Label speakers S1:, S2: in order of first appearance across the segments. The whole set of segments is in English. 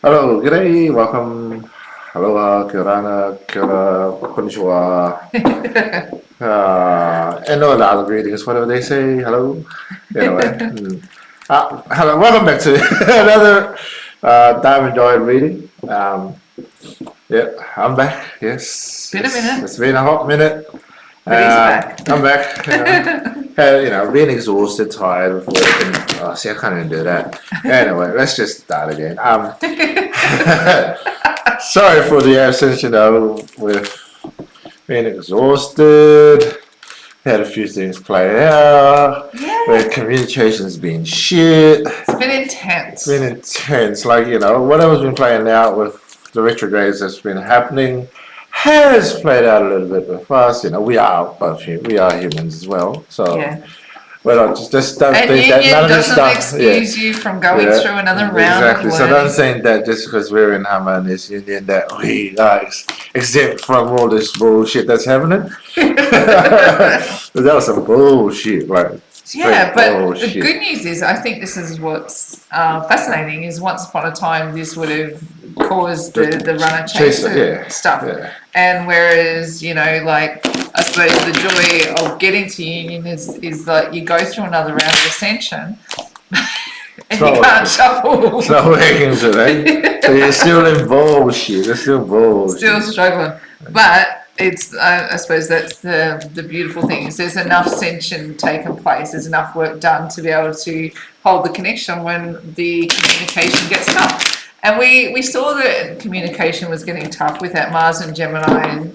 S1: Hello, g'day, welcome. Aloha, kia orana, kia ora, konnichiwa. And all the other greetings, whatever they say. Hello. Anyway. Hello, welcome back to another Diamond Joy reading. Yeah, I'm back.
S2: It's
S1: Yes,
S2: been a minute,
S1: it's been a hot minute.
S2: but he's back.
S1: I'm back. Being exhausted, tired of work, and see, I can't even do that. Anyway, let's just start again. Sorry for the absence. With being exhausted, had a few things play out.
S2: Yeah,
S1: Where communication's been shit.
S2: it's been intense.
S1: It's been intense. Whatever's been playing out with the retrogrades that's been happening has played out a little bit with us. We are we are humans as well. So
S2: Yeah,
S1: well, I just don't
S2: and
S1: think that
S2: union
S1: none of this
S2: doesn't
S1: stuff. Yeah,
S2: excuse you from going
S1: yeah,
S2: through another round
S1: exactly.
S2: of
S1: So don't
S2: learning.
S1: think that just because we're in harmonious union that we are exempt from all this bullshit that's happening. That was some bullshit, like straight
S2: Yeah, but the
S1: bullshit.
S2: good news is, I think this is what's fascinating. Is once upon a time, this would have caused the runner chaser
S1: Yeah,
S2: stuff,
S1: yeah.
S2: and whereas like I suppose the joy of getting to union is that you go through another round of ascension, and you can't shuffle.
S1: It's not working today. So you're still in bullshit. You're still bullshit.
S2: Still struggling, but it's I suppose that's the beautiful thing is there's enough ascension taken place, there's enough work done to be able to hold the connection when the communication gets tough. And we saw that communication was getting tough with that Mars and Gemini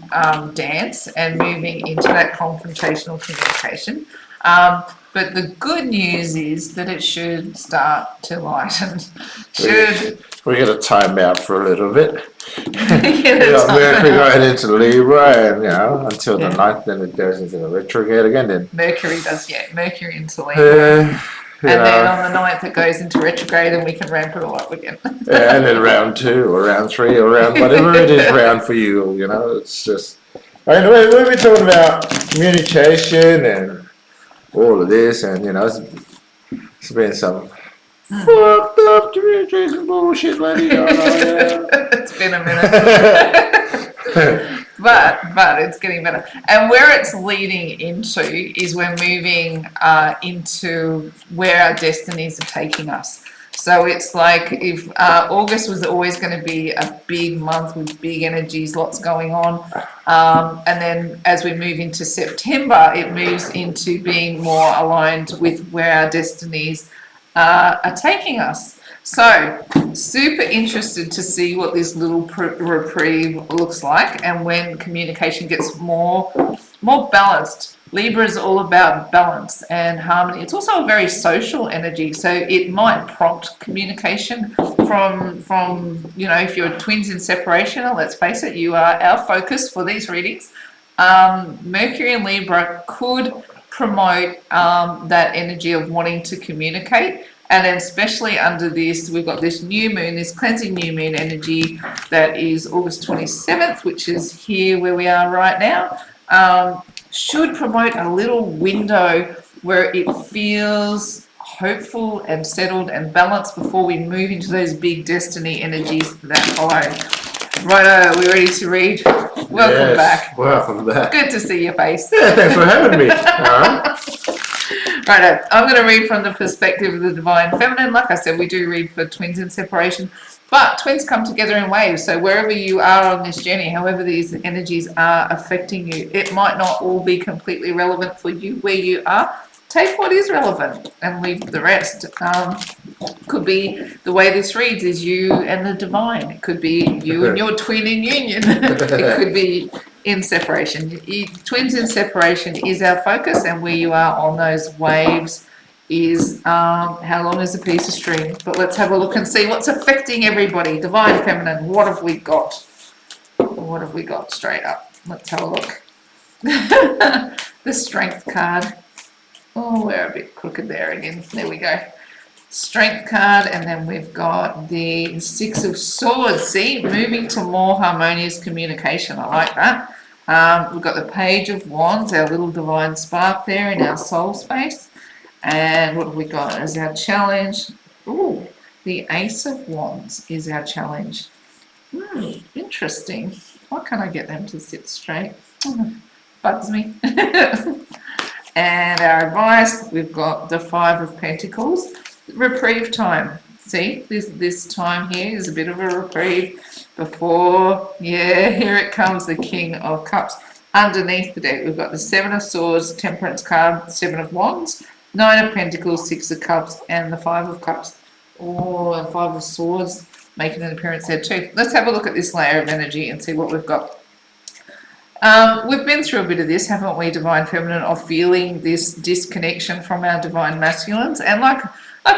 S2: dance and moving into that confrontational communication. But the good news is that it should start to lighten.
S1: We get a time out for a little bit.
S2: Mercury
S1: Mercury going into Libra, and until the 9th, then it goes into the retrograde again. Then
S2: Mercury does, Mercury into Libra. And then on the 9th it goes into retrograde and we can ramp it all up again.
S1: Yeah, and then round 2 or round 3 or round whatever it is round for you, it's just. I mean, we've been talking about communication and all of this, and it's been some fucked up communication bullshit, lady.
S2: It's been a minute. But it's getting better. And where it's leading into is we're moving into where our destinies are taking us. So it's like if August was always going to be a big month with big energies, lots going on. And then as we move into September, it moves into being more aligned with where our destinies are taking us. So, super interested to see what this little reprieve looks like, and when communication gets more balanced. Libra is all about balance and harmony. It's also a very social energy, so it might prompt communication from if you're twins in separation. And let's face it, you are our focus for these readings. Mercury and Libra could promote that energy of wanting to communicate. And then especially under this, we've got this new moon, this cleansing new moon energy that is August 27th, which is here where we are right now, should promote a little window where it feels hopeful and settled and balanced before we move into those big destiny energies that follow. Right, are we ready to read? Welcome back.
S1: Welcome back.
S2: Good to see your face.
S1: Yeah, thanks for having me.
S2: Right, I'm going to read from the perspective of the Divine Feminine. Like I said, we do read for twins in separation, but twins come together in waves. So wherever you are on this journey, however these energies are affecting you, it might not all be completely relevant for you where you are. Take what is relevant and leave the rest. Could be the way this reads is you and the divine. It could be you and your twin in union. It could be in separation. Twins in separation is our focus, and where you are on those waves is how long is a piece of string. But let's have a look and see what's affecting everybody. Divine Feminine, what have we got? What have we got straight up? Let's have a look. The Strength card. Oh, we're a bit crooked there again. There we go. Strength card, and then we've got the Six of Swords. See, moving to more harmonious communication. I like that. We've got the Page of Wands, our little divine spark there in our soul space. And what have we got as our challenge? Ooh, The Ace of Wands is our challenge. Interesting. Why can't I get them to sit straight? Bugs me. And our advice, we've got the Five of Pentacles. Reprieve time. See, this time here is a bit of a reprieve before, yeah, here it comes, the King of Cups. Underneath the deck, we've got the Seven of Swords, Temperance card, Seven of Wands, Nine of Pentacles, Six of Cups, and the Five of Cups. Oh, and Five of Swords making an appearance there too. Let's have a look at this layer of energy and see what we've got. We've been through a bit of this, haven't we, Divine Feminine, of feeling this disconnection from our Divine Masculines. And like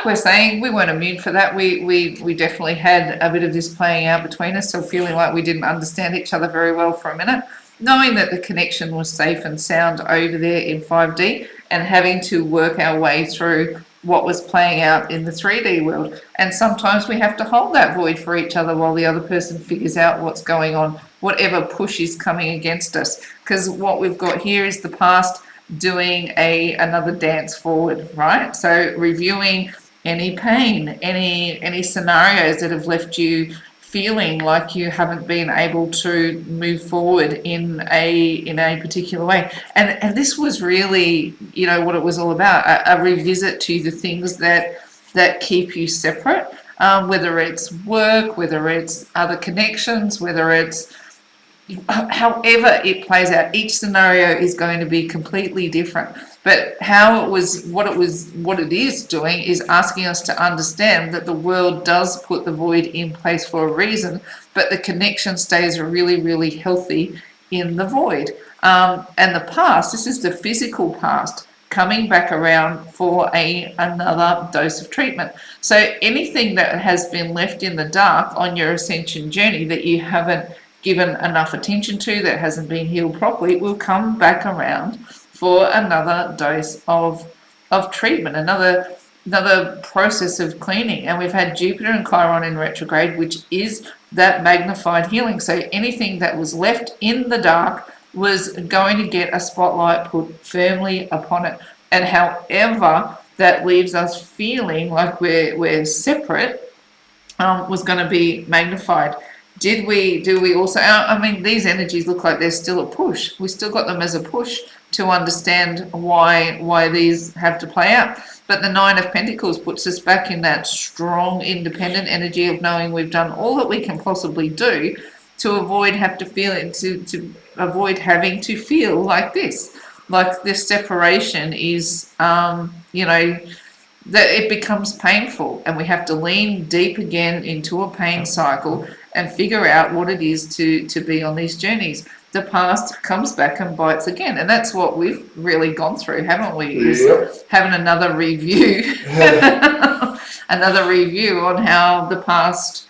S2: we're saying, we weren't immune for that. We definitely had a bit of this playing out between us, so feeling like we didn't understand each other very well for a minute. Knowing that the connection was safe and sound over there in 5D and having to work our way through what was playing out in the 3D world. And sometimes we have to hold that void for each other while the other person figures out what's going on, whatever push is coming against us. Because what we've got here is the past doing another dance forward, right? So reviewing any pain, any scenarios that have left you feeling like you haven't been able to move forward in a particular way. And this was really, you know, what it was all about, a revisit to the things that keep you separate, whether it's work, whether it's other connections, whether it's however it plays out. Each scenario is going to be completely different, but what it is doing is asking us to understand that the world does put the void in place for a reason, but the connection stays really, really healthy in the void. And the past, this is the physical past, coming back around for another dose of treatment. So anything that has been left in the dark on your ascension journey that you haven't given enough attention to, that hasn't been healed properly, will come back around for another dose of treatment, another process of cleaning. And we've had Jupiter and Chiron in retrograde, which is that magnified healing. So anything that was left in the dark was going to get a spotlight put firmly upon it. And however that leaves us feeling like we're separate, was going to be magnified. Do we also, I mean, these energies look like they're still a push. We still got them as a push to understand why these have to play out. But the Nine of Pentacles puts us back in that strong, independent energy of knowing we've done all that we can possibly do to avoid to avoid having to feel like this. Like this separation is, that it becomes painful, and we have to lean deep again into a pain cycle and figure out what it is to be on these journeys. The past comes back and bites again, and that's what we've really gone through, haven't we? Is having another review, another review on how the past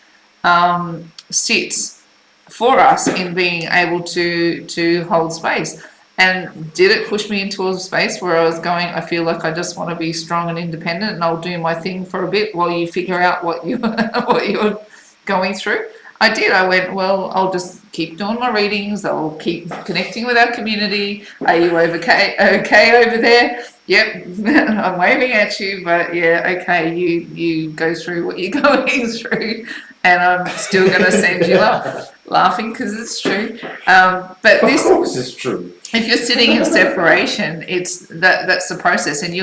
S2: sits for us in being able to hold space. And did it push me into a space where I was going, I feel like I just want to be strong and independent, and I'll do my thing for a bit while you figure out what you're going through? I did. I went, well, I'll just keep doing my readings. I'll keep connecting with our community. Are you okay over there? Yep, I'm waving at you, but yeah, okay, you go through what you're going through, and I'm still going to send you up. Laughing because it's true. But this,
S1: of course, it's true.
S2: If you're sitting in separation, that's the process. And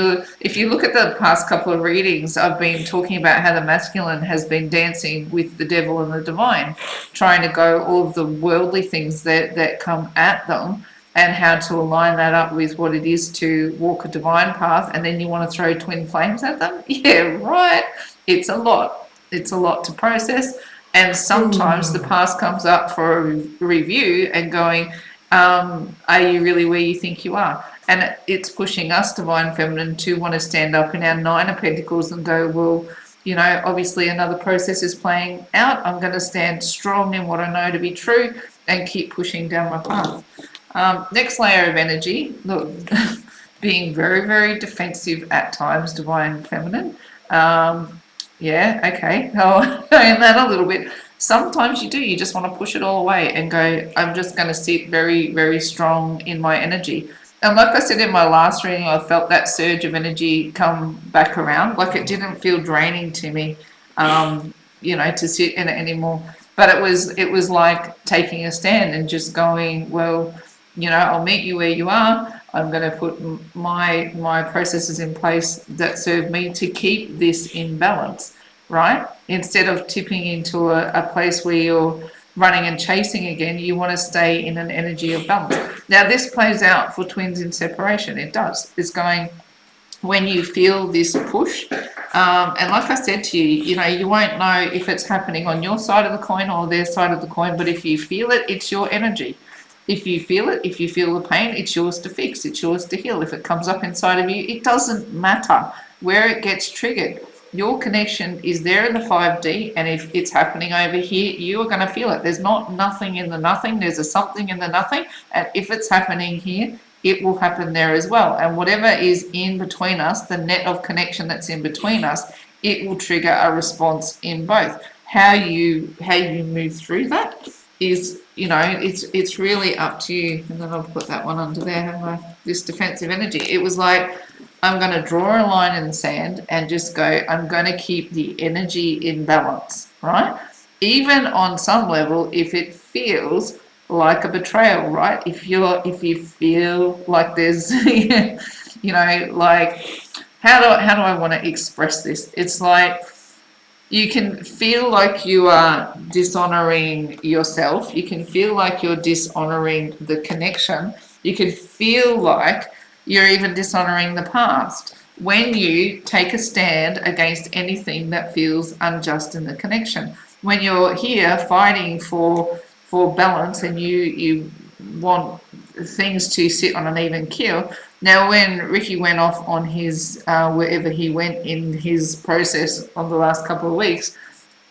S2: if you look at the past couple of readings, I've been talking about how the masculine has been dancing with the devil and the divine, trying to go all of the worldly things that come at them, and how to align that up with what it is to walk a divine path. And then you want to throw twin flames at them? Yeah, right. It's a lot. It's a lot to process. And sometimes the past comes up for a review and going, are you really where you think you are? And it's pushing us, Divine Feminine, to want to stand up in our Nine of Pentacles and go, well, obviously another process is playing out. I'm going to stand strong in what I know to be true and keep pushing down my path. Next layer of energy, look, being very, very defensive at times, Divine Feminine. Yeah, okay, I'll in that a little bit. Sometimes you just want to push it all away and go, I'm just going to sit very, very strong in my energy. And like I said in my last reading, I felt that surge of energy come back around. Like it didn't feel draining to me. to sit in it anymore. But it was like taking a stand and just going, well, I'll meet you where you are. I'm going to put my processes in place that serve me to keep this in balance, right? Instead of tipping into a place where you're running and chasing again, you want to stay in an energy of balance. Now, this plays out for twins in separation. It does. It's going, when you feel this push, and like I said to you, you won't know if it's happening on your side of the coin or their side of the coin, but if you feel it, it's your energy. If you feel it, if you feel the pain, it's yours to fix, it's yours to heal. If it comes up inside of you, it doesn't matter where it gets triggered. Your connection is there in the 5D, and if it's happening over here, you are going to feel it. There's not nothing in the nothing, there's a something in the nothing, and if it's happening here, it will happen there as well. And whatever is in between us, the net of connection that's in between us, it will trigger a response in both. How you move through that is, it's really up to you. And then I'll put that one under there, haven't I? This defensive energy. It was like, I'm going to draw a line in the sand and just go, I'm going to keep the energy in balance, right? Even on some level, if it feels like a betrayal, right? If you feel like there's, like, how do I want to express this? It's like, you can feel like you are dishonoring yourself. You can feel like you're dishonoring the connection. You can feel like you're even dishonoring the past when you take a stand against anything that feels unjust in the connection. When you're here fighting for balance and you want things to sit on an even keel. Now, when Ricky went off on his, wherever he went in his process on the last couple of weeks,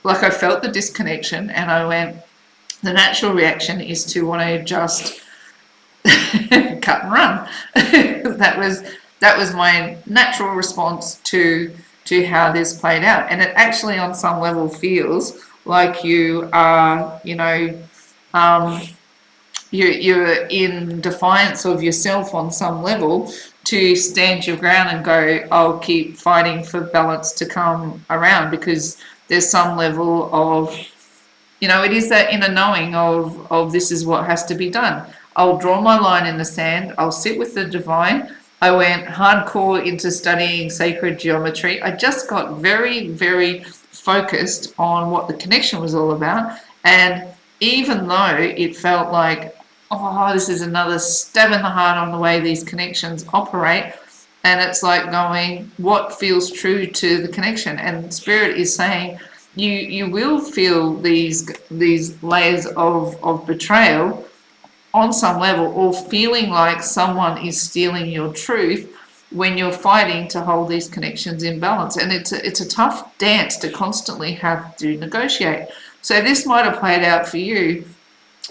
S2: like, I felt the disconnection and I went, the natural reaction is to want to just cut and run. That was my natural response to how this played out. And it actually on some level feels like you are, you're in defiance of yourself on some level to stand your ground and go, I'll keep fighting for balance to come around, because there's some level of, it is that inner knowing of this is what has to be done. I'll draw my line in the sand. I'll sit with the divine. I went hardcore into studying sacred geometry. I just got very, very focused on what the connection was all about. And even though it felt like, oh, this is another stab in the heart on the way these connections operate, and it's like going, what feels true to the connection? And Spirit is saying, you will feel these layers of betrayal on some level, or feeling like someone is stealing your truth when you're fighting to hold these connections in balance. And it's a tough dance to constantly have to negotiate. So this might have played out for you,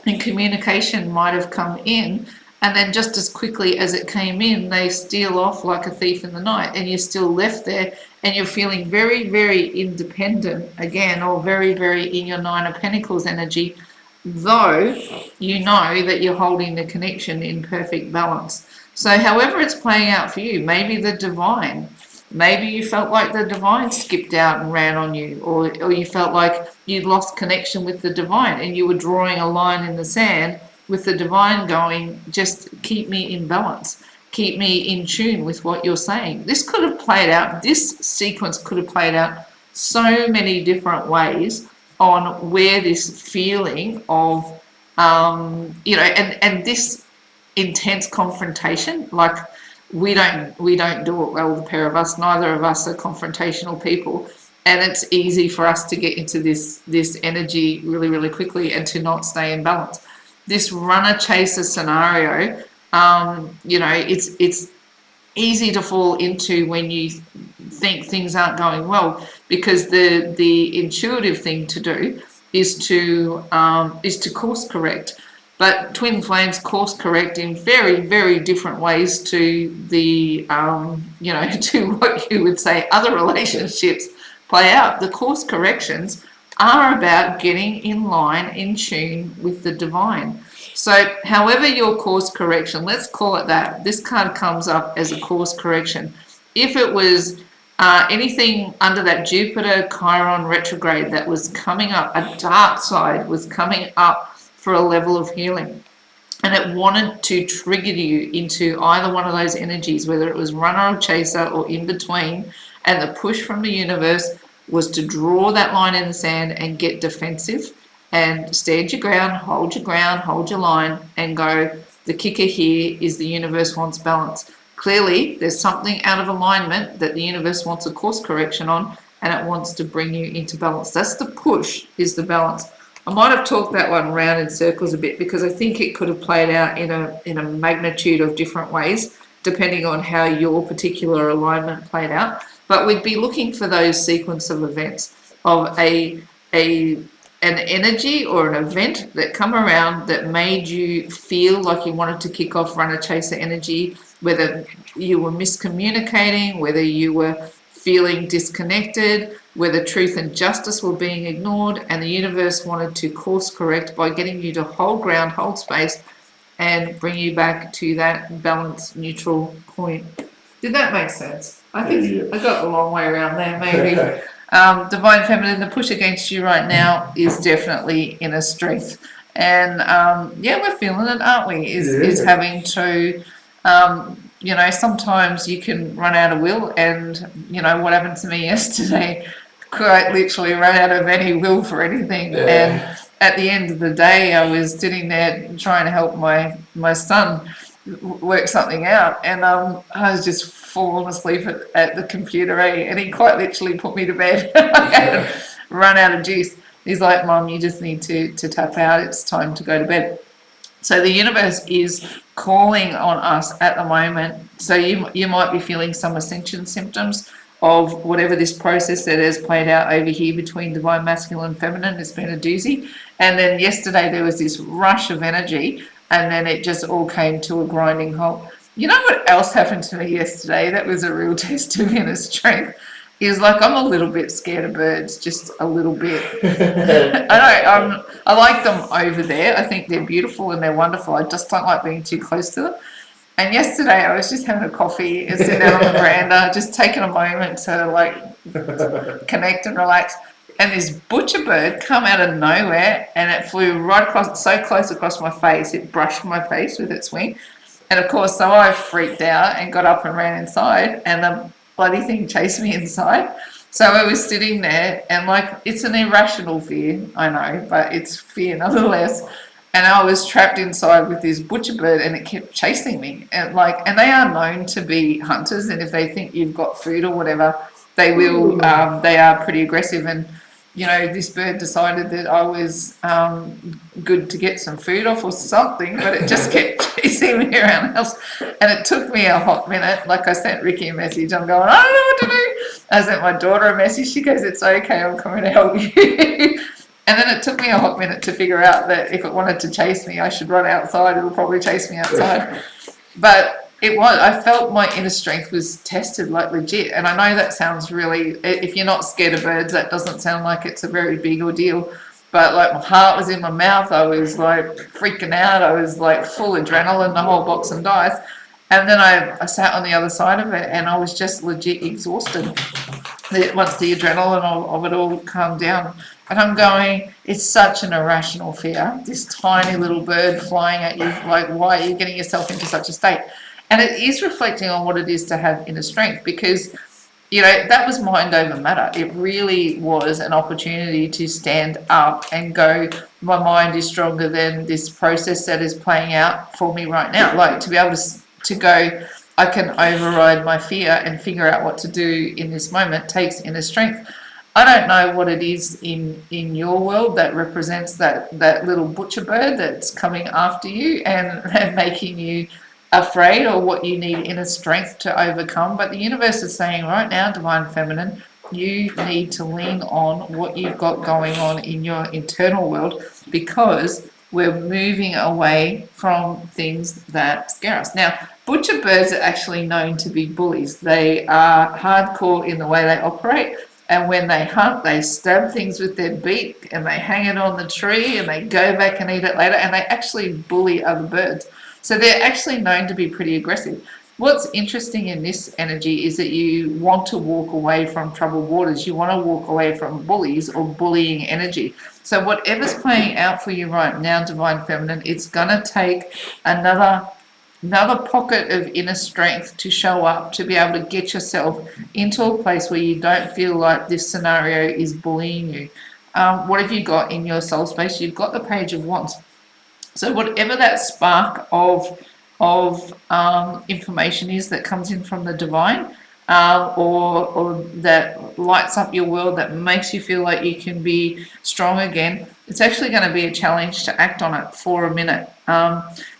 S2: and communication might have come in, and then just as quickly as it came in, they steal off like a thief in the night, and you're still left there, and you're feeling very, very independent again, or very, very in your Nine of Pentacles energy, though you know that you're holding the connection in perfect balance. So however it's playing out for you, maybe the divine, maybe you felt like the divine skipped out and ran on you, or you felt like you'd lost connection with the divine and you were drawing a line in the sand with the divine going, just keep me in balance, keep me in tune with what you're saying. This could have played out, this sequence could have played out so many different ways on where this feeling of, and this intense confrontation, like, we don't do it well, the pair of us. Neither of us are confrontational people, and it's easy for us to get into this energy really, really quickly and to not stay in balance. This runner chaser scenario, it's easy to fall into when you think things aren't going well, because the intuitive thing to do is to course correct. But twin flames course correct in very, very different ways to the, to what you would say other relationships play out. The course corrections are about getting in line, in tune with the divine. So however your course correction, let's call it that, this card comes up as a course correction. If it was anything under that Jupiter Chiron retrograde that was coming up, a dark side was coming up for a level of healing. And it wanted to trigger you into either one of those energies, whether it was runner or chaser or in between. And the push from the universe was to draw that line in the sand and get defensive and stand your ground, hold your line, and go, the kicker here is the universe wants balance. Clearly, there's something out of alignment that the universe wants a course correction on, and it wants to bring you into balance. That's the push, is the balance. I might have talked that one round in circles a bit because I think it could have played out in a magnitude of different ways, depending on how your particular alignment played out. But we'd be looking for those sequence of events of an energy or an event that come around that made you feel like you wanted to kick off runner chaser energy, whether you were miscommunicating, whether you were feeling disconnected, whether truth and justice were being ignored, and the universe wanted to course correct by getting you to hold ground, hold space, and bring you back to that balanced, neutral point. Did that make sense? I think I got the long way around there, maybe. Divine Feminine, the push against you right now is definitely inner strength. And we're feeling it, aren't we? Is having to, sometimes you can run out of will. And, what happened to me yesterday, quite literally ran out of any will for anything. Yeah. And at the end of the day, I was sitting there trying to help my son work something out. And I was just fallen asleep at the computer, and he quite literally put me to bed. I had run out of juice. He's like, Mum, you just need to tap out. It's time to go to bed. So the universe is calling on us at the moment. So you might be feeling some ascension symptoms of whatever this process that has played out over here between divine masculine and feminine. It's been a doozy. And then yesterday there was this rush of energy, and then it just all came to a grinding halt. You know what else happened to me yesterday? That was a real test of inner strength. Is like I'm a little bit scared of birds, just a little bit. I like them over there. I think they're beautiful and they're wonderful. I just don't like being too close to them. And yesterday I was just having a coffee and sitting out on the veranda, just taking a moment to connect and relax. And this butcher bird come out of nowhere, and it flew right across, so close across my face, it brushed my face with its wing. And of course, so I freaked out and got up and ran inside, and the bloody thing chased me inside. So I was sitting there, and it's an irrational fear, I know, but it's fear nonetheless. And I was trapped inside with this butcher bird, and it kept chasing me. And they are known to be hunters, and if they think you've got food or whatever, they will. They are pretty aggressive. And this bird decided that I was good to get some food off or something, but it just kept chasing me around the house. And it took me a hot minute. Like, I sent Ricky a message. I'm going, I don't know what to do. I sent my daughter a message. She goes, it's okay, I'm coming to help you. And then it took me a hot minute to figure out that if it wanted to chase me, I should run outside. It'll probably chase me outside. But I felt my inner strength was tested, like legit. And I know that sounds really, if you're not scared of birds, that doesn't sound like it's a very big ordeal. But my heart was in my mouth. I was freaking out. I was full adrenaline, the whole box and dice. And then I sat on the other side of it, and I was just legit exhausted once the adrenaline of it all calmed down. And I'm going, it's such an irrational fear, this tiny little bird flying at you. Why are you getting yourself into such a state? And it is reflecting on what it is to have inner strength, because, that was mind over matter. It really was an opportunity to stand up and go, my mind is stronger than this process that is playing out for me right now. To be able to go, I can override my fear and figure out what to do in this moment takes inner strength. I don't know what it is in your world that represents that little butcher bird that's coming after you and making you afraid, or what you need inner strength to overcome. But the universe is saying right now, divine feminine, you need to lean on what you've got going on in your internal world, because we're moving away from things that scare us. Now, butcher birds are actually known to be bullies. They are hardcore in the way they operate. And when they hunt, they stab things with their beak, and they hang it on the tree, and they go back and eat it later, and they actually bully other birds. So they're actually known to be pretty aggressive. What's interesting in this energy is that you want to walk away from troubled waters. You want to walk away from bullies or bullying energy. So whatever's playing out for you right now, Divine Feminine, it's going to take another pocket of inner strength to show up, to be able to get yourself into a place where you don't feel like this scenario is bullying you. What have you got in your soul space? You've got the Page of Wands. So whatever that spark of information is that comes in from the divine, or that lights up your world, that makes you feel like you can be strong again, it's actually going to be a challenge to act on it for a minute.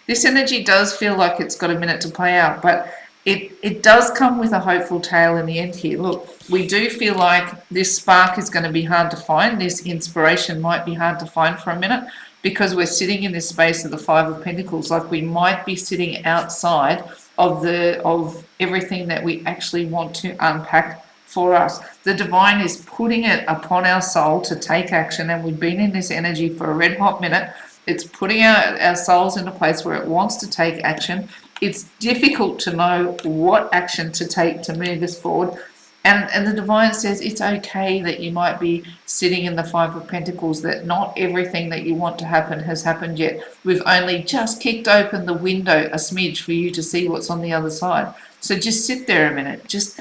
S2: This energy does feel like it's got a minute to play out, but it does come with a hopeful tale in the end here. Look, we do feel like this spark is going to be hard to find. This inspiration might be hard to find for a minute, because we're sitting in this space of the Five of Pentacles, like we might be sitting outside of everything that we actually want to unpack for us. The divine is putting it upon our soul to take action, and we've been in this energy for a red hot minute. It's putting our souls in a place where it wants to take action. It's difficult to know what action to take to move us forward. And the divine says it's okay that you might be sitting in the Five of Pentacles, that not everything that you want to happen has happened yet. We've only just kicked open the window a smidge for you to see what's on the other side. So just sit there a minute. Just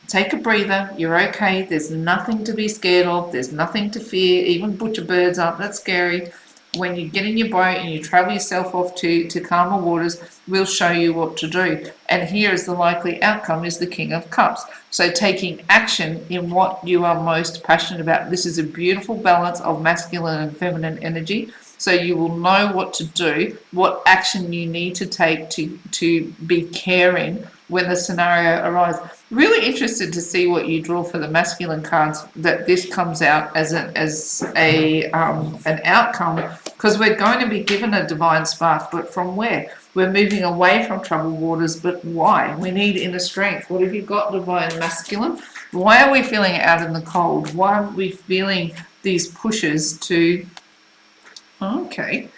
S2: take a breather. You're okay. There's nothing to be scared of. There's nothing to fear. Even butcher birds aren't that scary. When you get in your boat and you travel yourself off to calmer waters, we'll show you what to do. And here is the likely outcome, is the King of Cups. So taking action in what you are most passionate about. This is a beautiful balance of masculine and feminine energy. So you will know what to do, what action you need to take to be caring when the scenario arises. Really interested to see what you draw for the masculine cards, that this comes out as an outcome, because we're going to be given a divine spark, but from where? We're moving away from troubled waters, but why? We need inner strength. What have you got, divine masculine? Why are we feeling out in the cold? Why are we feeling these pushes to... Okay.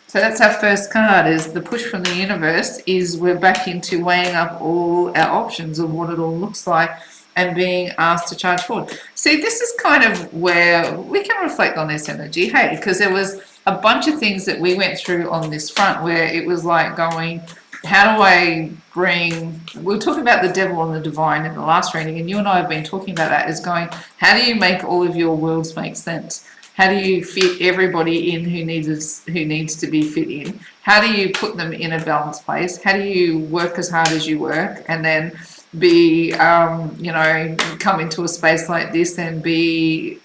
S2: So that's our first card, is the push from the universe, is we're back into weighing up all our options of what it all looks like and being asked to charge forward. See, this is kind of where we can reflect on this energy, hey, because there was a bunch of things that we went through on this front where it was like going, how do I bring... We were talking about the devil and the divine in the last reading, and you and I have been talking about that, is going, how do you make all of your worlds make sense? How do you fit everybody in who needs to be fit in? How do you put them in a balanced place? How do you work as hard as you work and then be, come into a space like this and be,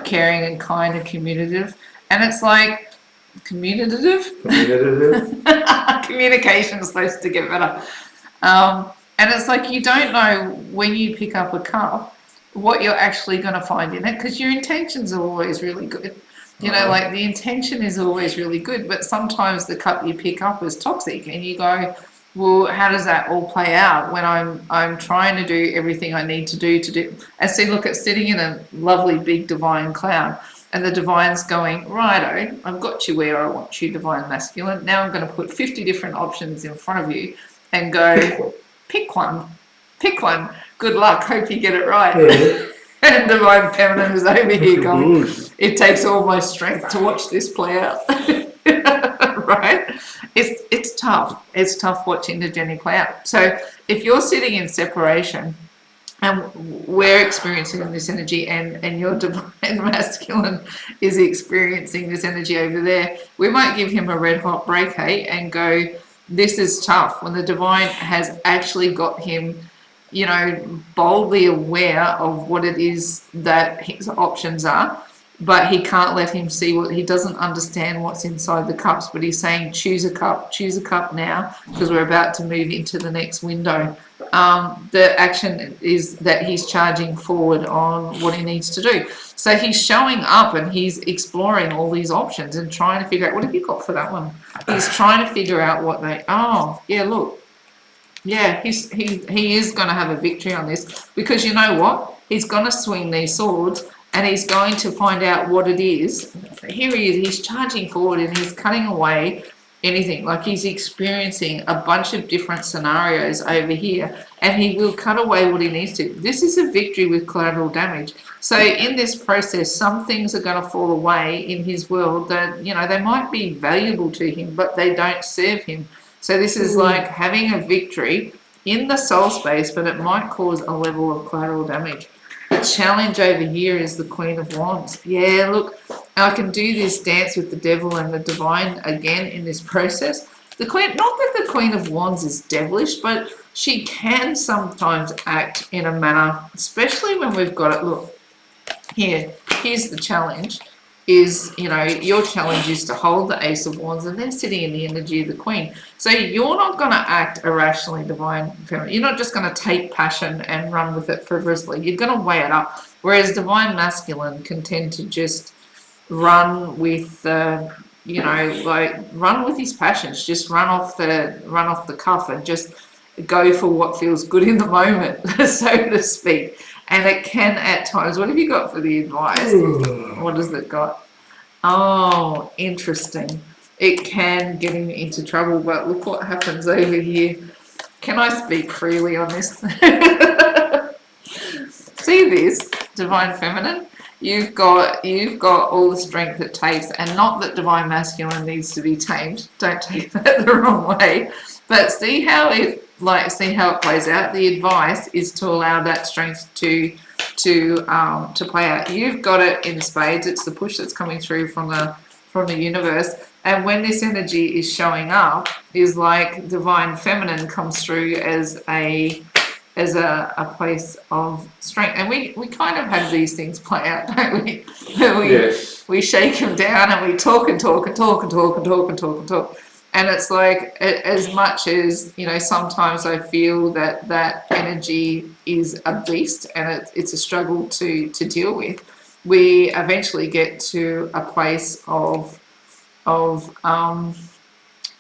S2: caring and kind and communicative? And it's like, communicative? Communication is supposed to get better. And it's like, you don't know when you pick up a cup what you're actually going to find in it, because your intentions are always really good. Like the intention is always really good, but sometimes the cup you pick up is toxic, and you go, well, how does that all play out when I'm trying to do everything I need to do? And see, look, it's sitting in a lovely big divine cloud, and the divine's going, righto, I've got you where I want you, divine masculine. Now I'm going to put 50 different options in front of you and go, pick one. Good luck. Hope you get it right. Yeah. And divine feminine is over here going, it takes all my strength to watch this play out. Right? It's tough. It's tough watching the journey play out. So if you're sitting in separation and we're experiencing this energy, and your divine masculine is experiencing this energy over there, we might give him a red hot break, hey, and go, this is tough, when the divine has actually got him boldly aware of what it is that his options are, but he can't let him see what he doesn't understand what's inside the cups. But he's saying, choose a cup now, because we're about to move into the next window. The action is that he's charging forward on what he needs to do. So he's showing up and he's exploring all these options and trying to figure out, what have you got for that one? He's trying to figure out what they, look. Yeah, he is going to have a victory on this, because you know what? He's going to swing these swords and he's going to find out what it is. Here he is, he's charging forward and he's cutting away anything. Like he's experiencing a bunch of different scenarios over here, and he will cut away what he needs to. This is a victory with collateral damage. So in this process, some things are going to fall away in his world that, you know, they might be valuable to him, but they don't serve him. So this is like having a victory in the soul space, but it might cause a level of collateral damage. The challenge over here is the Queen of Wands. Yeah, look, I can do this dance with the devil and the divine again in this process. The Queen, not that the Queen of Wands is devilish, but she can sometimes act in a manner, especially when we've got it. Look, here's the challenge. Is, you know, your challenge is to hold the Ace of Wands, and they're sitting in the energy of the Queen. So you're not going to act irrationally, divine feminine. You're not just going to take passion and run with it frivolously. You're going to weigh it up. Whereas divine masculine can tend to just run with, you know, like run with his passions. Just run off the cuff and just go for what feels good in the moment, so to speak. And it can at times. What have you got for the advice? What has it got? Oh, interesting. It can get him into trouble, but look what happens over here. Can I speak freely on this? See this, divine feminine? You've got all the strength it takes, and not that divine masculine needs to be tamed. Don't take that the wrong way. But see how it plays out. The advice is to allow that strength to play out. You've got it in spades. It's the push that's coming through from the universe. And when this energy is showing up, is like divine feminine comes through as a place of strength. And we kind of have these things play out, don't we?
S1: Yes.
S2: We shake them down and we talk and talk and talk and talk and talk and talk and talk. And it's like, as much as, you know, sometimes I feel that energy is a beast and it's a struggle to deal with, we eventually get to a place of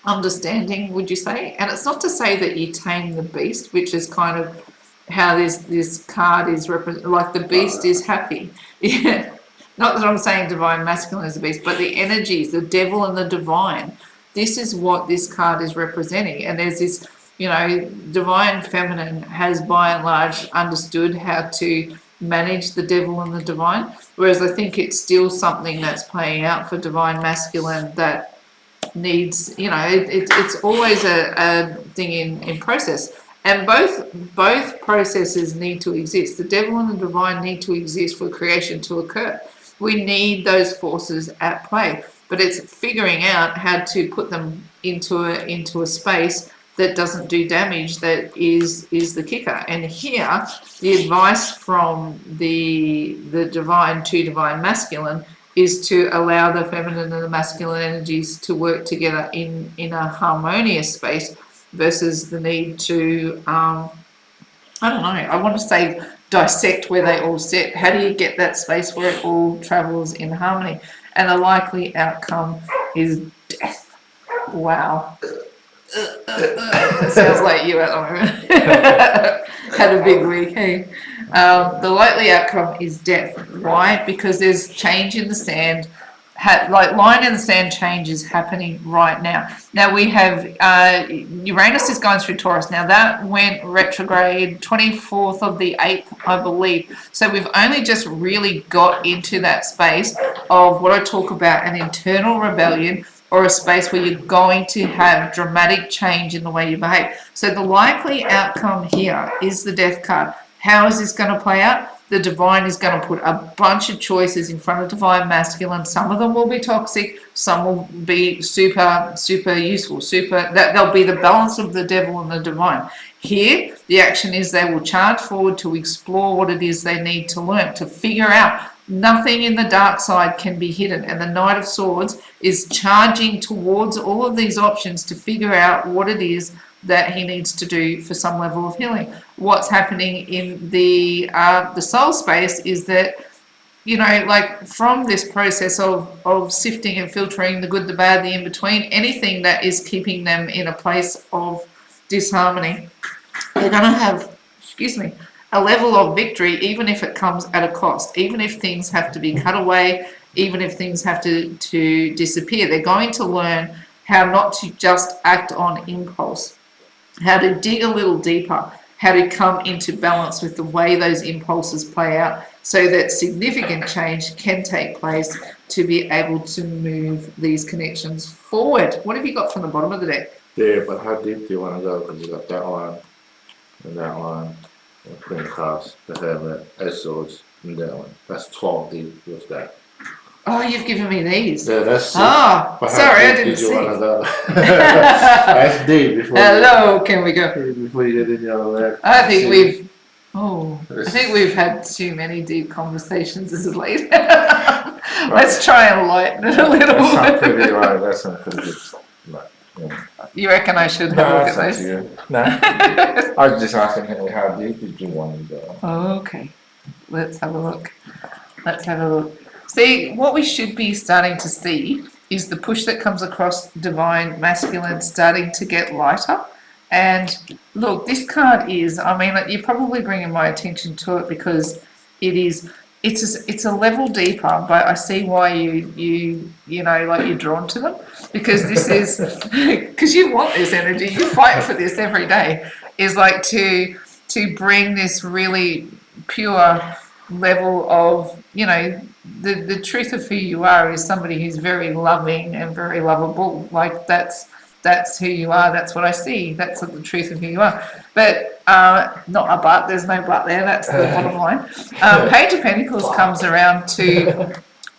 S2: understanding, would you say? And it's not to say that you tame the beast, which is kind of how this card is represented. Like the beast is happy. Yeah. Not that I'm saying divine masculine is a beast, but the energies, the devil and the divine. This is what this card is representing. And there's this, you know, divine feminine has by and large understood how to manage the devil and the divine. Whereas I think it's still something that's playing out for divine masculine that needs, you know, it's always a thing in process. And both processes need to exist. The devil and the divine need to exist for creation to occur. We need those forces at play. But it's figuring out how to put them into a space that doesn't do damage, that is the kicker. And here, the advice from the divine to divine masculine is to allow the feminine and the masculine energies to work together in a harmonious space versus the need to, I don't know, I want to say dissect where they all sit. How do you get that space where it all travels in harmony? And the likely outcome is death. Wow. It sounds like you at the moment. Had a big week, hey? The likely outcome is death. Why? Because there's change in the sand. Like line in the sand change is happening right now. Now we have Uranus is going through Taurus. Now that went retrograde 24th of the 8th, I believe. So we've only just really got into that space of what I talk about, an internal rebellion, or a space where you're going to have dramatic change in the way you behave. So the likely outcome here is the death card. How is this going to play out? The divine is going to put a bunch of choices in front of divine masculine. Some of them will be toxic. Some will be super, super useful. They'll be the balance of the devil and the divine. Here, the action is they will charge forward to explore what it is they need to learn, to figure out. Nothing in the dark side can be hidden. And the Knight of Swords is charging towards all of these options to figure out what it is that he needs to do for some level of healing. What's happening in the soul space is that, you know, like from this process of sifting and filtering the good, the bad, the in-between, anything that is keeping them in a place of disharmony, they're going to have, a level of victory, even if it comes at a cost, even if things have to be cut away, even if things have to disappear. They're going to learn how not to just act on impulse, how to dig a little deeper, how to come into balance with the way those impulses play out so that significant change can take place to be able to move these connections forward. What have you got from the bottom of the deck?
S1: Yeah, but how deep do you want to go? Because you got that one, and that one, and Queen of Cups, the Hermit, Ace of Swords, and that one. That's 12 deep with that.
S2: Oh, you've given me these.
S1: Yeah, that's six.
S2: Oh,
S1: But how
S2: sorry, I
S1: deep
S2: didn't
S1: did you
S2: see.
S1: want to go? That's deep before
S2: Hello, can we go?
S1: before you get in your left.
S2: I think we've had too many deep conversations as of late. Let's try and lighten it a little
S1: That's not
S2: bit.
S1: pretty right. That's not pretty good. Right. Yeah.
S2: You reckon I should
S1: No,
S2: have a look
S1: that's
S2: at
S1: not
S2: those?
S1: you. No. I was just asking him how deep did you want to go?
S2: Okay, let's have a look. Let's have a look. See, what we should be starting to see is the push that comes across divine masculine starting to get lighter. And look, this card is, I mean, you're probably bringing my attention to it because it's a level deeper, but I see why you know, like you're drawn to them, because this is, because you want this energy, you fight for this every day, is like to bring this really pure level of, you know, the truth of who you are is somebody who's very loving and very lovable. Like that's who you are. That's what I see. That's the truth of who you are. But not a but. There's no but there. That's the bottom line. Page of Pentacles comes around to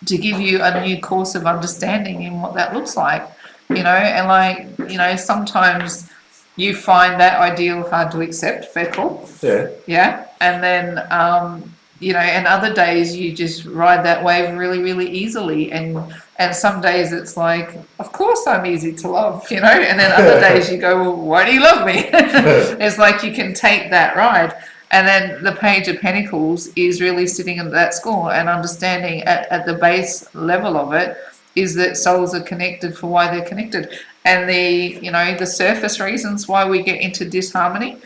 S2: give you a new course of understanding in what that looks like. You know, and like, you know, sometimes you find that ideal hard to accept. Fair call.
S1: Yeah.
S2: Yeah, and then you know, and other days you just ride that wave really, really easily, and some days it's like, of course I'm easy to love, you know, and then other days you go, well, why do you love me? It's like you can take that ride. And then the Page of Pentacles is really sitting at that score and understanding at the base level of it is that souls are connected for why they're connected, and the, you know, the surface reasons why we get into disharmony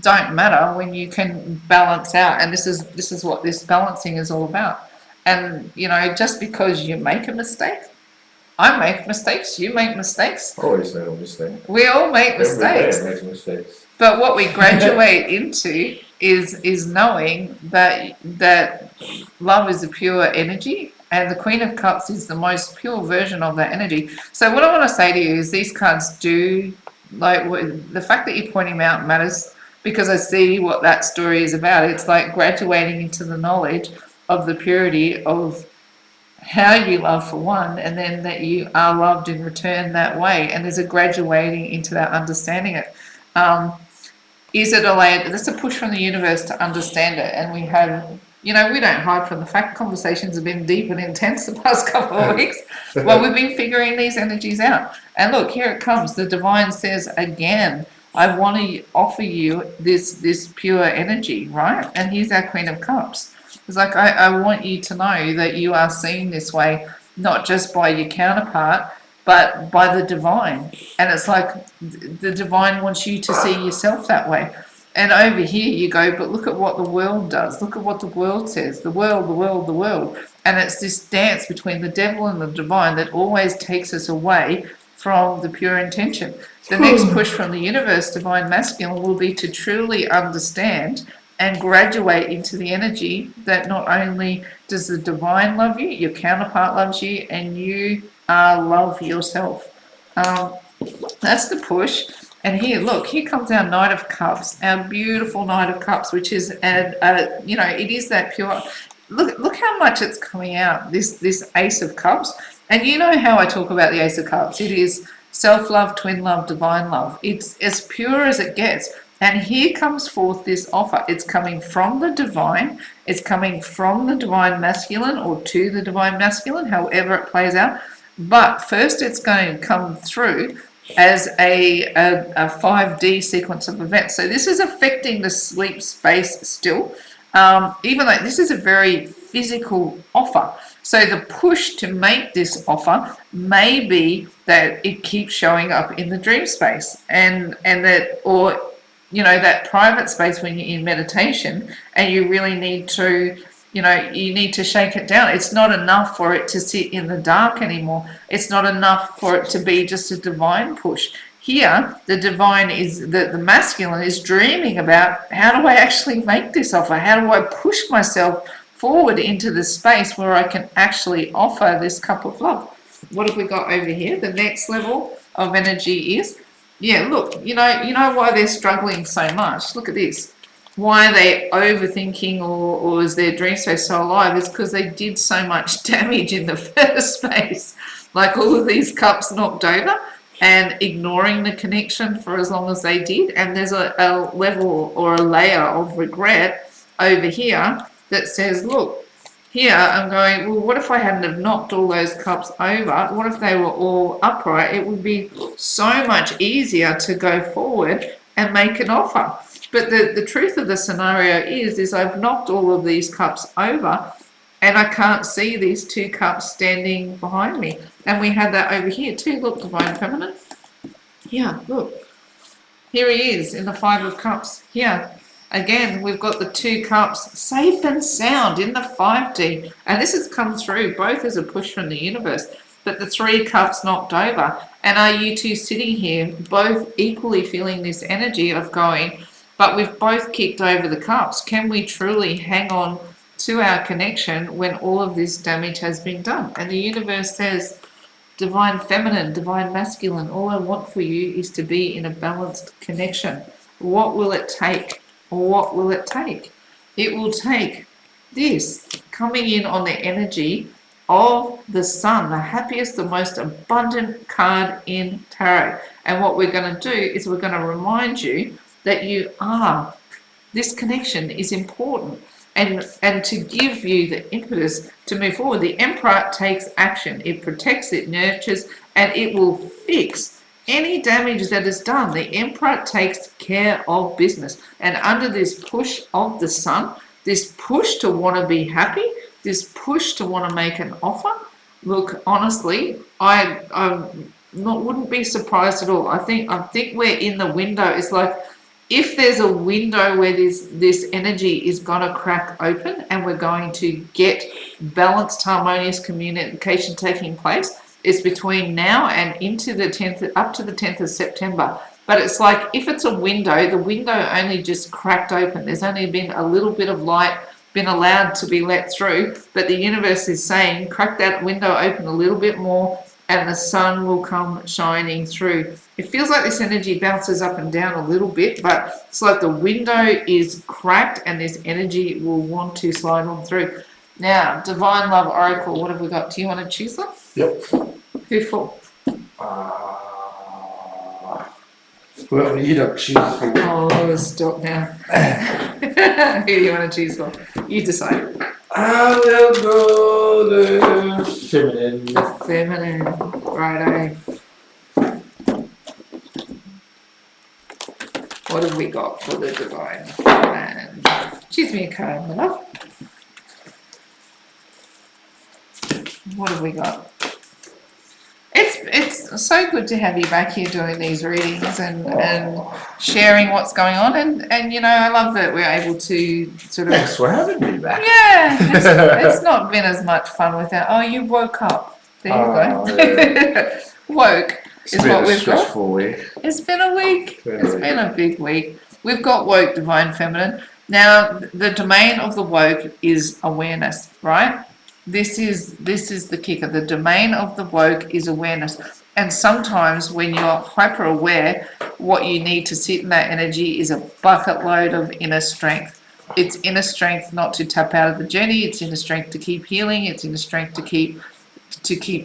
S2: don't matter when you can balance out. And this is what this balancing is all about. And, you know, just because you make a mistake, I make mistakes, you make mistakes,
S1: Always make a mistake.
S2: we all make mistakes.
S1: Every day I make mistakes.
S2: But what we graduate into is knowing that love is a pure energy, and the Queen of Cups is the most pure version of that energy. So what I want to say to you is these cards do, like, the fact that you're pointing them out matters, because I see what that story is about. It's like graduating into the knowledge of the purity of how you love for one, and then that you are loved in return that way. And there's a graduating into that understanding it. Is it a layer? That's a push from the universe to understand it. And we have, you know, we don't hide from the fact conversations have been deep and intense the past couple of weeks. Well, we've been figuring these energies out. And look, here it comes. The divine says again, I want to offer you this pure energy, right? And here's our Queen of Cups. It's like, I want you to know that you are seen this way, not just by your counterpart, but by the divine. And it's like the divine wants you to see yourself that way. And over here you go, but look at what the world does. Look at what the world says. The world, the world, the world. And it's this dance between the devil and the divine that always takes us away from the pure intention. The next push from the universe, divine masculine, will be to truly understand and graduate into the energy that not only does the divine love you, your counterpart loves you, and you love yourself. That's the push. And here, look, here comes our Knight of Cups, our beautiful Knight of Cups, which is, you know, it is that pure. Look how much it's coming out, this Ace of Cups. And you know how I talk about the Ace of Cups. It is self-love, twin love, divine love. It's as pure as it gets. And here comes forth this offer. It's coming from the divine. It's coming from the divine masculine, or to the divine masculine, however it plays out. But first it's going to come through as a 5D sequence of events. So this is affecting the sleep space still, even though this is a very physical offer. So the push to make this offer may be that it keeps showing up in the dream space, and that, or, you know, that private space when you're in meditation and you really need to you need to shake it down. It's not enough for it to sit in the dark anymore. It's not enough for it to be just a divine push. Here, the divine is, the masculine is dreaming about, how do I actually make this offer? How do I push myself forward into the space where I can actually offer this cup of love? What have we got over here? The next level of energy is, yeah, look, you know why they're struggling so much. Look at this. Why they're overthinking or is their dream space so alive is because they did so much damage in the first place. Like all of these cups knocked over and ignoring the connection for as long as they did. And there's a level or a layer of regret over here that says, look, here I'm going, well, what if I hadn't have knocked all those cups over? What if they were all upright? It would be so much easier to go forward and make an offer. But the truth of the scenario is I've knocked all of these cups over and I can't see these two cups standing behind me. And we had that over here too. Look, Divine Feminine. Yeah, look. Here he is in the Five of Cups. Here, again, we've got the two cups safe and sound in the 5D. And this has come through both as a push from the universe. But the three cups knocked over. And are you two sitting here both equally feeling this energy of going, but we've both kicked over the cups. Can we truly hang on to our connection when all of this damage has been done? And the universe says, Divine Feminine, Divine Masculine, all I want for you is to be in a balanced connection. What will it take? What will it take? It will take this coming in on the energy of the Sun, the happiest, the most abundant card in tarot. And what we're going to do is we're going to remind you that you are. This connection is important. And to give you the impetus to move forward, the Emperor takes action. It protects, it nurtures, and it will fix any damage that is done. The Emperor takes care of business. And under this push of the Sun, this push to want to be happy, this push to want to make an offer, look, honestly, I wouldn't be surprised at all. I think we're in the window. It's like, if there's a window where this energy is going to crack open and we're going to get balanced, harmonious communication taking place, it's between now and into the 10th, up to the 10th of September. But it's like, if it's a window, the window only just cracked open. There's only been a little bit of light been allowed to be let through, but the universe is saying, crack that window open a little bit more and the sun will come shining through. It feels like this energy bounces up and down a little bit, but it's like the window is cracked and this energy will want to slide on through. Now, Divine Love Oracle, what have we got? Do you want to choose them?
S1: Yep.
S2: Who for?
S1: Well, you don't choose.
S2: Oh, stop now. Who do you want to choose for? You decide.
S1: I will go the feminine.
S2: The feminine. Righto. What have we got for the divine? And choose me a card, my love. What have we got? It's so good to have you back here doing these readings and sharing what's going on, and you know, I love that we're able to sort of.
S1: Thanks for having me back.
S2: Yeah, it's not been as much fun without. Oh, you woke up. There you go.
S1: Yeah.
S2: Woke
S1: It's
S2: is
S1: been
S2: what
S1: a
S2: we've got.
S1: stressful week.
S2: It's been a week.
S1: It's
S2: Been a big week. We've got woke, divine feminine. Now, the domain of the woke is awareness, right? This is the kicker. The domain of the woke is awareness. And sometimes when you're hyper aware, what you need to sit in that energy is a bucket load of inner strength. It's inner strength not to tap out of the journey. It's inner strength to keep healing. It's inner strength to keep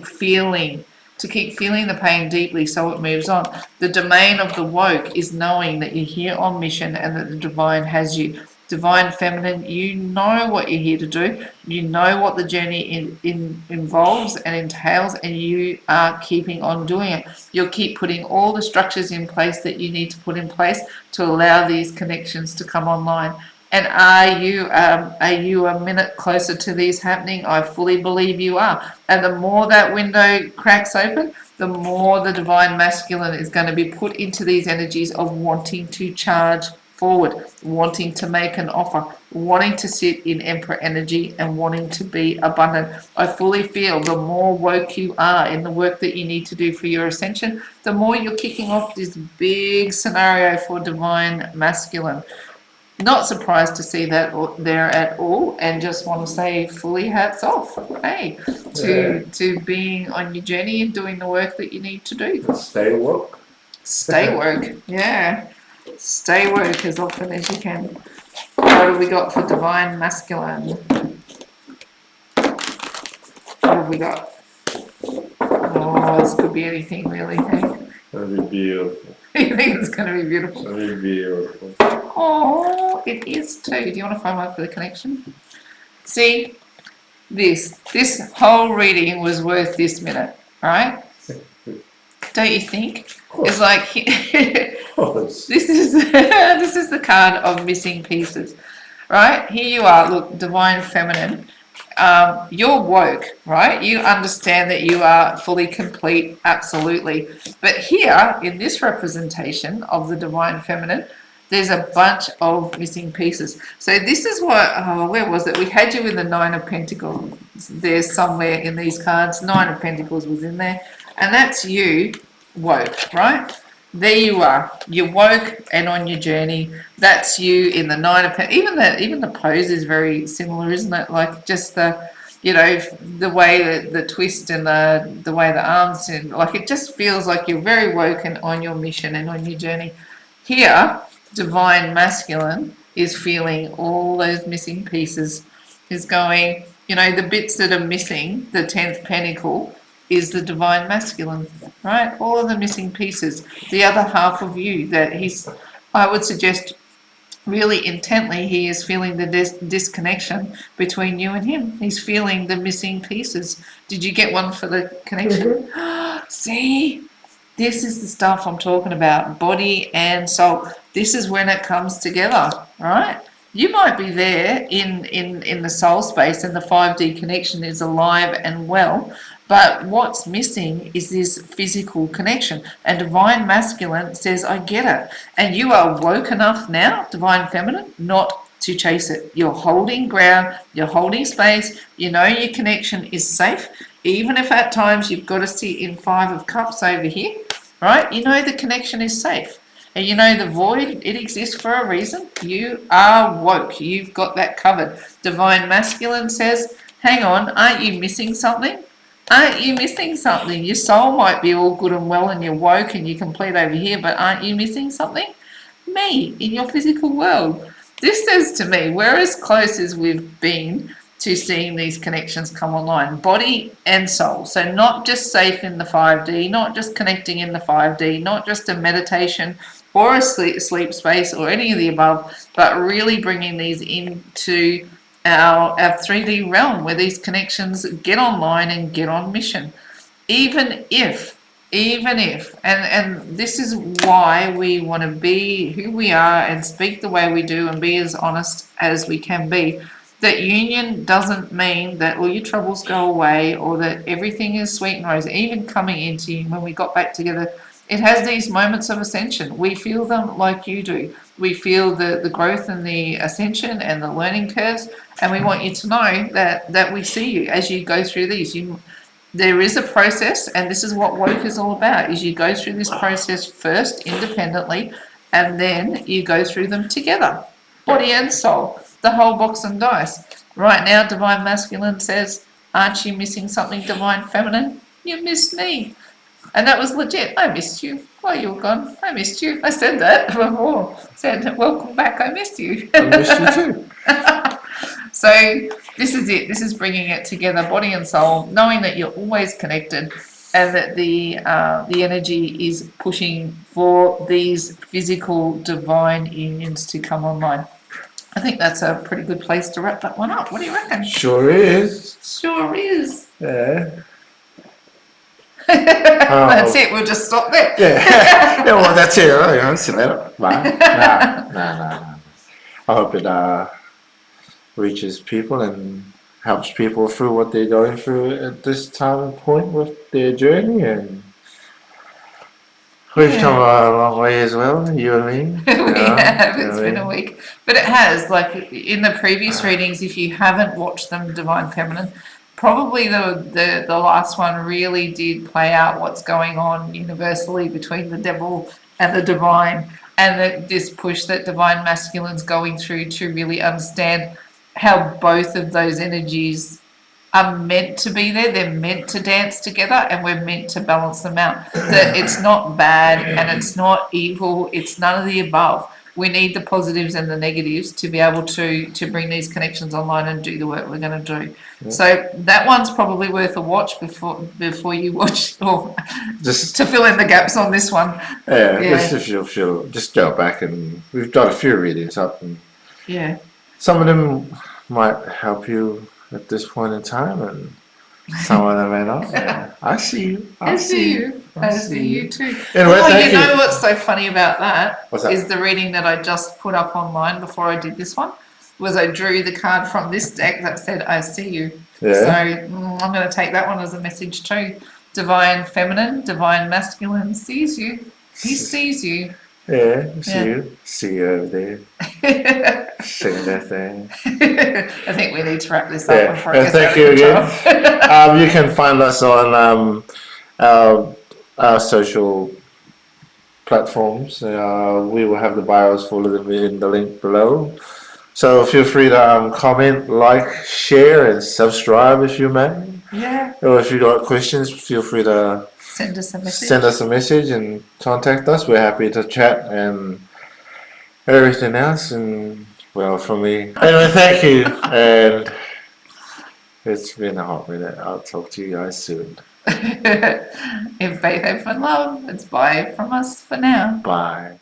S2: feeling the pain deeply so it moves on. The domain of the woke is knowing that you're here on mission and that the divine has you. Divine feminine, you know what you're here to do. You know what the journey involves and entails, and you are keeping on doing it. You'll keep putting all the structures in place that you need to put in place to allow these connections to come online. And are you a minute closer to these happening? I fully believe you are. And the more that window cracks open, the more the divine masculine is going to be put into these energies of wanting to charge forward, wanting to make an offer, wanting to sit in Emperor energy and wanting to be abundant. I fully feel the more woke you are in the work that you need to do for your ascension, the more you're kicking off this big scenario for divine masculine. Not surprised to see that there at all, and just want to say fully hats off, hey, to being on your journey and doing the work that you need to do.
S1: Stay woke.
S2: Stay woke, yeah. Stay woke as often as you can. What have we got for divine masculine? What have we got? Oh, this could be anything really, hey?
S1: That'd be beautiful.
S2: You think it's going to be beautiful?
S1: That'd be beautiful.
S2: Oh, it is too. Do you want to phone up for the connection? See, this whole reading was worth this minute, right? Don't you think? It's like this is this is the card of missing pieces, right? Here you are. Look, divine feminine. You're woke, right? You understand that you are fully complete, absolutely. But here, in this representation of the divine feminine, there's a bunch of missing pieces. So this is what, where was it? We had you in the Nine of Pentacles. There's somewhere in these cards, Nine of Pentacles was in there. And that's you woke, right? There you are. You're woke and on your journey. That's you in the Nine of Pentacles. Even the pose is very similar, isn't it? Like just the, you know, the way the twist and the way the arms and like it just feels like you're very woke and on your mission and on your journey. Here, divine masculine is feeling all those missing pieces. Is going, you know, the bits that are missing. The 10th Pentacle is the divine masculine, right? All of the missing pieces, the other half of you that he's, I would suggest really intently, he is feeling the disconnection between you and him. He's feeling the missing pieces. Did you get one for the connection? See, this is the stuff I'm talking about, body and soul. This is when it comes together, right? You might be there in the soul space and the 5D connection is alive and well, but what's missing is this physical connection. And divine masculine says, I get it. And you are woke enough now, divine feminine, not to chase it. You're holding ground, you're holding space, you know your connection is safe, even if at times you've got to sit in 5 of Cups over here, right? You know the connection is safe. And you know the void, it exists for a reason. You are woke. You've got that covered. Divine masculine says, hang on, aren't you missing something? Aren't you missing something? Your soul might be all good and well and you're woke and you're complete over here, but aren't you missing something? Me, in your physical world. This says to me, we're as close as we've been to seeing these connections come online, body and soul. So not just safe in the 5D, not just connecting in the 5D, not just a meditation or a sleep space or any of the above, but really bringing these into our 3D realm where these connections get online and get on mission. Even if, and this is why we want to be who we are and speak the way we do and be as honest as we can be, that union doesn't mean that all your troubles go away or that everything is sweet and rosy. Even coming into you, when we got back together, it has these moments of ascension. We feel them like you do. We feel the growth and the ascension and the learning curves, and we want you to know that we see you as you go through these. There is a process, and this is what woke is all about, is you go through this process first independently, and then you go through them together, body and soul, the whole box and dice. Right now, divine masculine says, aren't you missing something, divine feminine? You missed me. And that was legit. I missed you while you were gone. I missed you. I said that before. Said, welcome back. I missed you.
S1: I missed you too.
S2: So this is it. This is bringing it together, body and soul, knowing that you're always connected and that the energy is pushing for these physical divine unions to come online. I think that's a pretty good place to wrap that one up. What do you reckon?
S1: Sure is.
S2: Sure is.
S1: Yeah.
S2: That's it. We'll just stop there.
S1: Yeah. Yeah. Well, that's it. You know, see you later. Bye. Nah. I hope it reaches people and helps people through what they're going through at this time and point with their journey. And We've
S2: Yeah.
S1: come a long way as well, you and me.
S2: We have.
S1: You know
S2: It's
S1: what I
S2: been a
S1: mean?
S2: week, but it has. Like in the previous readings, if you haven't watched them, Divine Feminine, probably the last one really did play out what's going on universally between the devil and the divine, and this push that divine masculine's going through to really understand how both of those energies are meant to be there. They're meant to dance together, and we're meant to balance them out. That it's not bad and it's not evil. It's none of the above. We need the positives and the negatives to be able to bring these connections online and do the work we're going to do.
S1: Yeah.
S2: So that one's probably worth a watch before you watch, or
S1: Just
S2: to fill in the gaps on this one.
S1: yeah,
S2: Yeah.
S1: just if you'll just go back, and we've got a few readings up, and
S2: Yeah.
S1: some of them might help you at this point in time, and some of them may not. Yeah. I see you.
S2: I see you. I see you too.
S1: Anyway,
S2: Oh,
S1: thank
S2: you
S1: you.
S2: know what's so funny about that?
S1: What's that?
S2: Is the reading that I just put up online before I did this one. Was I drew the card from this deck that said "I see you."
S1: Yeah.
S2: So I'm going to take that one as a message too. Divine feminine, divine masculine sees you. He sees you.
S1: Yeah, see
S2: Yeah.
S1: you. See you over there. Singing that thing.
S2: I think we need to wrap this up
S1: Yeah.
S2: before it
S1: And
S2: gets
S1: thank
S2: out
S1: you
S2: of
S1: again.
S2: control.
S1: You can find us on our social platforms. We will have the bios for them in the link below. So feel free to comment, like, share, and subscribe if you may.
S2: Yeah.
S1: Or if you got questions, feel free to
S2: Send us a message.
S1: send us a message and contact us. We're happy to chat and everything else. And well, for me, anyway, thank you. And it's been a hot minute. I'll talk to you guys soon.
S2: In faith, hope, and love, it's bye from us for now.
S1: Bye.